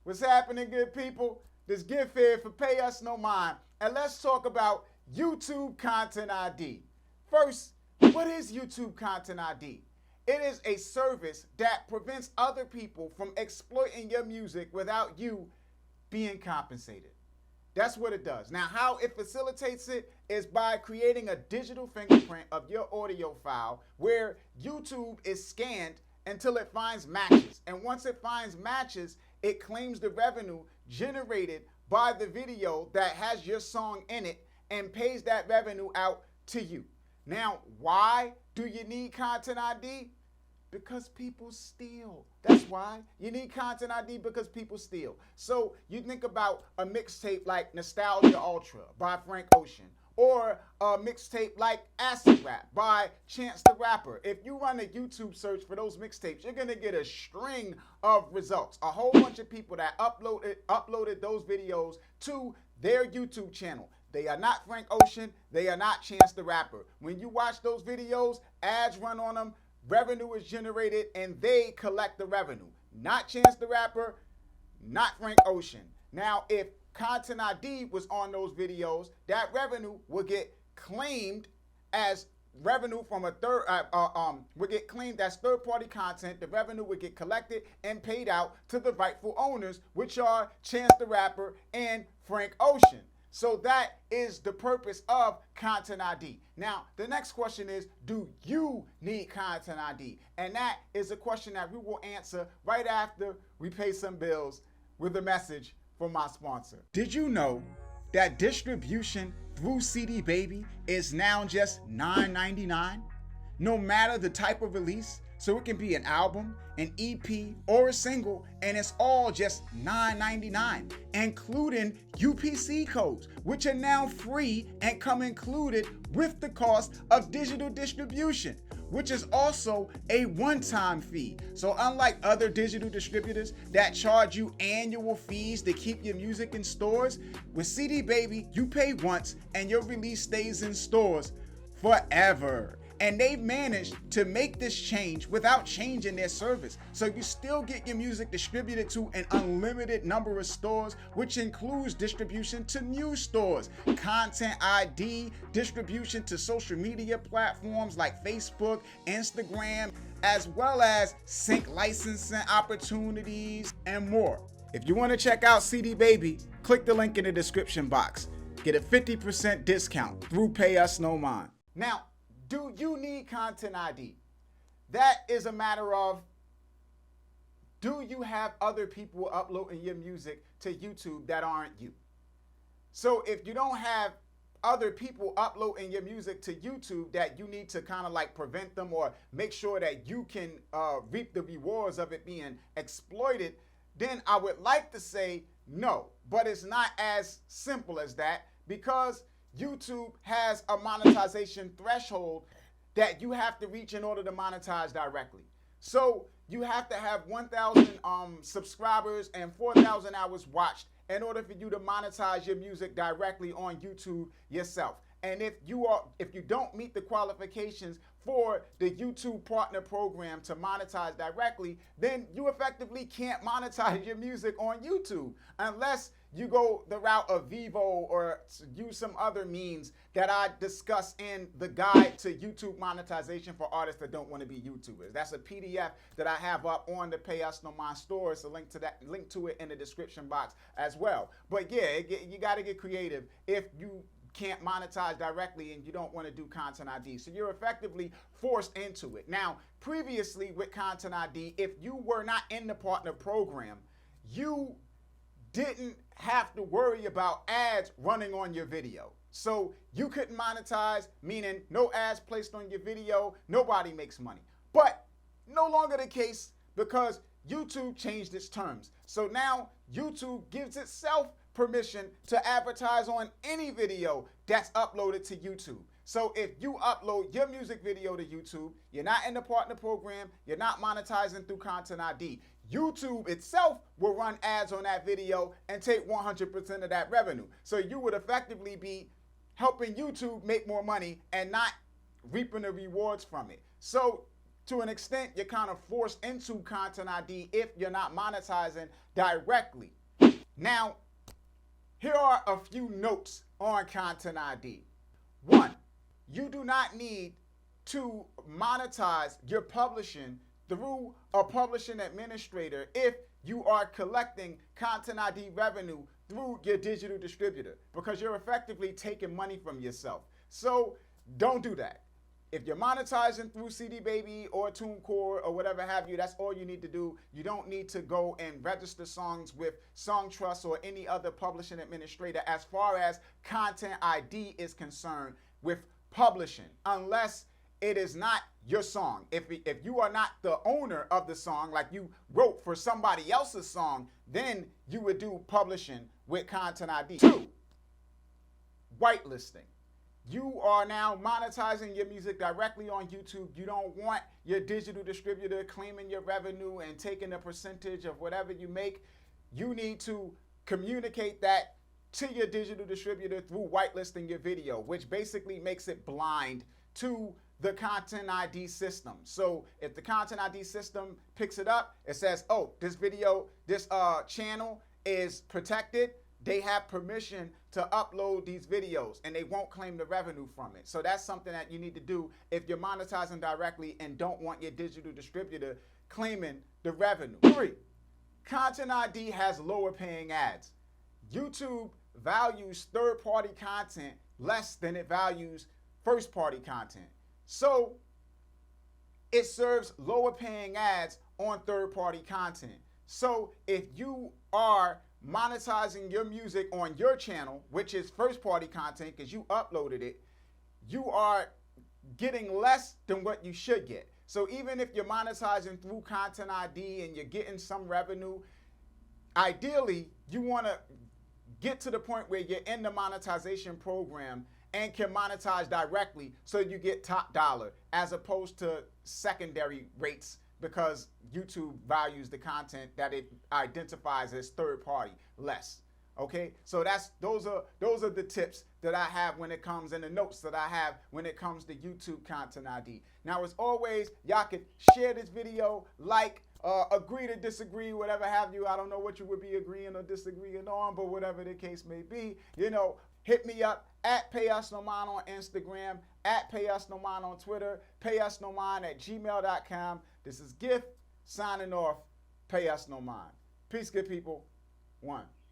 What's happening, good people? This gift here for Pay Us No Mind. And let's talk about YouTube Content ID. First, what is YouTube Content ID? It is a service that prevents other people from exploiting your music without you being compensated. That's what it does. Now, how it facilitates it is by creating a digital fingerprint of your audio file where YouTube is scanned until it finds matches. And once it finds matches, it claims the revenue generated by the video that has your song in it and pays that revenue out to you. Now, why do you need Content ID? Because people steal. That's why you need Content ID, because people steal. So you think about a mixtape like Nostalgia Ultra by Frank Ocean, or a mixtape like Acid Rap by Chance the Rapper. If you run a YouTube search for those mixtapes, you're gonna get a string of results. A whole bunch of people that uploaded those videos to their YouTube channel. They are not Frank Ocean. They are not Chance the Rapper. When you watch those videos, ads run on them, revenue is generated, and they collect the revenue. Not Chance the Rapper, not Frank Ocean. Now, if Content ID was on those videos, that revenue would get claimed as revenue from a would get claimed as third-party content. The revenue would get collected and paid out to the rightful owners, which are Chance the Rapper and Frank Ocean. So that is the purpose of Content ID. Now, the next question is, do you need Content ID? And that is a question that we will answer right after we pay some bills with a message from my sponsor. Did you know that distribution through CD Baby is now just $9.99? No matter the type of release, so it can be an album, an EP, or a single, and it's all just $9.99, including UPC codes, which are now free and come included with the cost of digital distribution, which is also a one-time fee. So unlike other digital distributors that charge you annual fees to keep your music in stores, with CD Baby, you pay once and your release stays in stores forever. And they've managed to make this change without changing their service. So you still get your music distributed to an unlimited number of stores, which includes distribution to new stores, Content ID, distribution to social media platforms like Facebook, Instagram, as well as sync licensing opportunities and more. If you want to check out CD Baby, click the link in the description box. Get a 50% discount through Pay Us No Mind. Now, do you need Content ID? That is a matter of, do you have other people uploading your music to YouTube that aren't you? So if you don't have other people uploading your music to YouTube that you need to kind of like prevent them or make sure that you can reap the rewards of it being exploited, then I would like to say no. But it's not as simple as that, because YouTube has a monetization threshold that you have to reach in order to monetize directly. So you have to have 1,000 subscribers and 4,000 hours watched in order for you to monetize your music directly on YouTube yourself. And if you don't meet the qualifications for the YouTube Partner Program to monetize directly, then you effectively can't monetize your music on YouTube unless you go the route of Vivo or use some other means that I discuss in the guide to YouTube monetization for artists that don't want to be YouTubers. That's a PDF that I have up on the Pay Us No Mind store. It's a link to it in the description box as well. But yeah, you got to get creative if you can't monetize directly and you don't want to do Content ID. So you're effectively forced into it. Now, previously with Content ID, if you were not in the partner program, you didn't have to worry about ads running on your video. So you couldn't monetize, meaning no ads placed on your video, nobody makes money. But no longer the case, because YouTube changed its terms. So now YouTube gives itself permission to advertise on any video that's uploaded to YouTube. So if you upload your music video to YouTube, you're not in the partner program, you're not monetizing through Content ID, YouTube itself will run ads on that video and take 100% of that revenue. So you would effectively be helping YouTube make more money and not reaping the rewards from it. So to an extent, you're kind of forced into Content ID if you're not monetizing directly. Now, here are a few notes on Content ID. One, you do not need to monetize your publishing through a publishing administrator if you are collecting Content ID revenue through your digital distributor, because you're effectively taking money from yourself. So don't do that. If you're monetizing through CD Baby or TuneCore or whatever have you, that's all you need to do. You don't need to go and register songs with SongTrust or any other publishing administrator as far as Content ID is concerned with publishing, unless it is not your song. If you are not the owner of the song, like you wrote for somebody else's song, then you would do publishing with Content ID. 2, whitelisting. You are now monetizing your music directly on YouTube. You don't want your digital distributor claiming your revenue and taking a percentage of whatever you make. You need to communicate that to your digital distributor through whitelisting your video, which basically makes it blind to the Content ID system. So if the Content ID system picks it up, it says, oh, this video, this channel is protected. They have permission to upload these videos and they won't claim the revenue from it. So that's something that you need to do if you're monetizing directly and don't want your digital distributor claiming the revenue. 3, Content ID has lower paying ads. YouTube values third-party content less than it values first-party content. So it serves lower paying ads on third-party content. So if you are monetizing your music on your channel, which is first-party content because you uploaded it, you are getting less than what you should get. So even if you're monetizing through Content ID and you're getting some revenue, ideally you want to get to the point where you're in the monetization program and can monetize directly so you get top dollar as opposed to secondary rates, because YouTube values the content that it identifies as third party less. Okay, so those are the tips that I have when it comes, and the notes that I have when it comes to YouTube Content ID. Now, as always, y'all can share this video, like, agree to disagree, whatever have you. I don't know what you would be agreeing or disagreeing on, but whatever the case may be, hit me up at Payusnomind on Instagram, at Payusnomind on Twitter, payusnomind@gmail.com. This is Gift signing off. Payusnomind. Peace, good people. 1.